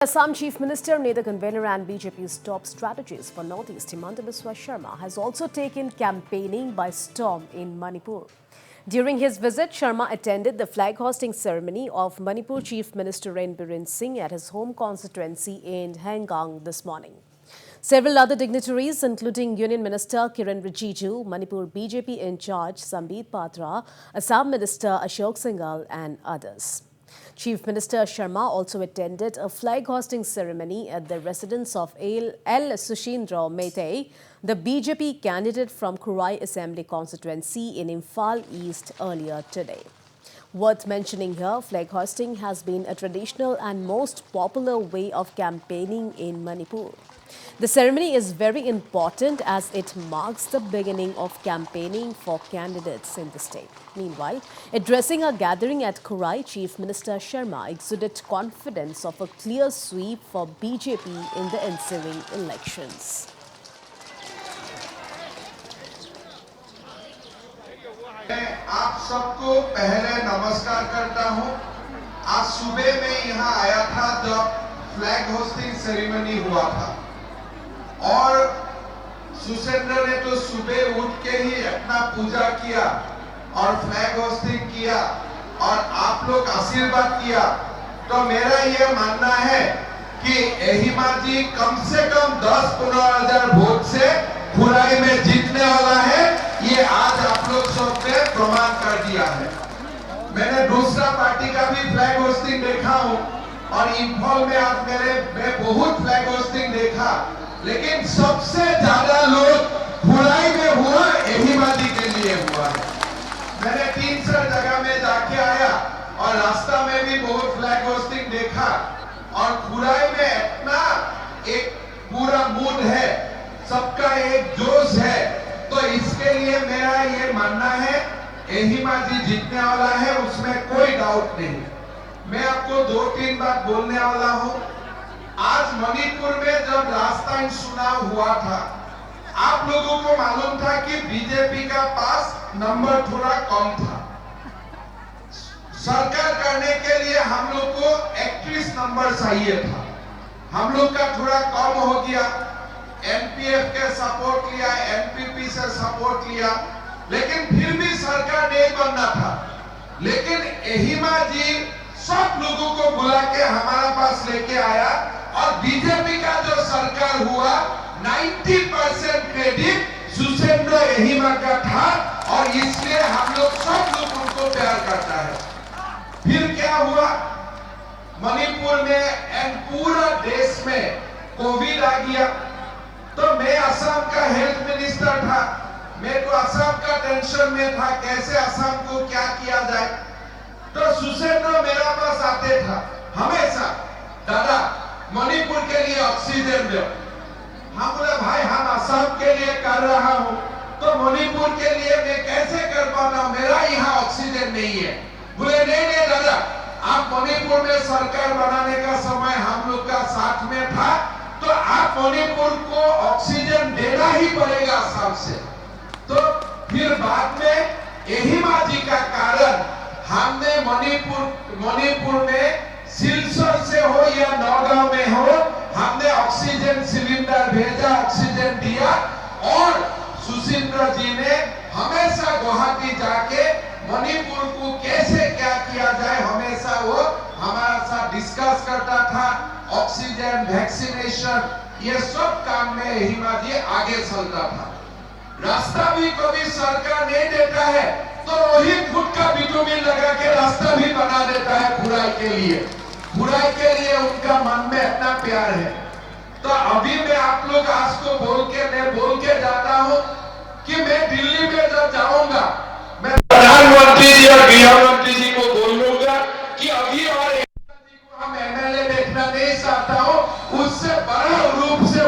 Assam Chief Minister, Nether Convener and BJP's top strategist for Northeast, Himanta Biswa Sharma, has also taken campaigning by storm in Manipur. During his visit, Sharma attended the flag-hosting ceremony of Manipur Chief Minister N. Biren Singh at his home constituency in Hengang this morning. Several other dignitaries, including Union Minister Kiren Rijiju, Manipur BJP in charge Sambit Patra, Assam Minister Ashok Singhal and others. Chief Minister Sharma also attended a flag-hosting ceremony at the residence of L. Sushindra Meitei, the BJP candidate from Kurai Assembly constituency in Imphal East earlier today. Worth mentioning here, flag-hosting has been a traditional and most popular way of campaigning in Manipur. The ceremony is very important as it marks the beginning of campaigning for candidates in the state. Meanwhile, addressing a gathering at Kurai, Chief Minister Sharma exuded confidence of a clear sweep for BJP in the ensuing elections. मैं आप सबको पहले नमस्कार करता हूं। आज सुबह में यहां आया था जब फ्लैग होस्टिंग सेरेमनी हुआ था और सुसेंद्र ने तो सुबह उठ के ही अपना पूजा किया और फ्लैग होस्टिंग किया और आप लोग आशीर्वाद किया। तो मेरा ये मानना है कि एहिमा जी कम से कम 10-15 हजार वोट से खुराई में जीतने वाला है। ये आज आप लोग सबने प्रमाण कर दिया है। मैंने दूसरा पार्टी का भी फ्लैग होस्टिंग देखा हूँ और इंफॉल में आज मैं बहुत फ्लैग होस्टिंग देखा, लेकिन सबसे ज्यादा लोग खुराई में हुआ एहिमा जी के लिए हुआ है। मैंने 3-4 जगह में जाके आया और रास्ता में भी बहुत फ्लैग होस्टिंग देखा और खुराई में इतना एक पूरा मूड है, सबका एक जोश है। तो इसके लिए मेरा ये मानना है एहिमा जी जीतने वाला है, उसमें कोई डाउट नहीं। मैं आपको 2-3 बात बोलने वाला हूँ। आज मणिपुर में जब लास्ट टाइम चुनाव हुआ था, आप लोगों को मालूम था कि बीजेपी का पास नंबर थोड़ा कम था। सरकार करने के लिए हम लोग को 31 नंबर चाहिए था, हम लोग का थोड़ा कम हो गया। एनपीएफ के सपोर्ट लिया, एनपीपी से सपोर्ट लिया, लेकिन फिर भी सरकार नहीं बनना था। लेकिन एहिमा जी सब लोगों को बुला के हमारा पास लेके आया और बीजेपी का जो सरकार हुआ 90% क्रेडिट सुसेंद्र एहिमा का था और इसलिए हम लोग सब लोग उनको प्यार करता है। फिर क्या हुआ, मणिपुर में एंड पूरा देश में कोविड आ गया। तो मैं असम का हेल्थ मिनिस्टर था, मैं तो असम का टेंशन में था कैसे असम को क्या किया जाए। तो सुसेंद्र मेरा पास आते था हमेशा, दादा मणिपुर के लिए ऑक्सीजन दो। हम बोले भाई हम असम के लिए कर रहा हूँ, तो मणिपुर के लिए मैं कैसे कर पाता हूँ, मेरा यहाँ ऑक्सीजन नहीं है। बोले नहीं दादा, आप मणिपुर में सरकार बनाने का समय हम लोग का साथ में था, तो आप मणिपुर को ऑक्सीजन देना ही पड़ेगा असम से। तो फिर बाद में एहिमा जी का कारण हमने मणिपुर में सिलचर से हो या नौगांव में हो, हमने ऑक्सीजन सिलेंडर भेजा, ऑक्सीजन दिया और सुशींद्र जी ने हमेशा गुवाहाटी जाके मणिपुर को कैसे क्या किया जाए हमेशा वो हमारे साथ डिस्कस करता था। ऑक्सीजन, वैक्सीनेशन, ये सब काम में एहिमा जी आगे चलता था। रास्ता भी कभी सरकार नहीं देता है तो वही खुद का बिटुमिन लगा के रास्ता भी बना देता है खुराई के लिए। खुराई के लिए उनका मन में इतना प्यार है। तो अभी मैं आप लोग आज को मैं बोल के जाता हूँ कि मैं दिल्ली में जब जाऊंगा, मैं प्रधानमंत्री जी और गृह मंत्री जी को बोलूंगा कि अभी और हम एमएलए देखना नहीं चाहता हूँ, उससे बड़ा रूप से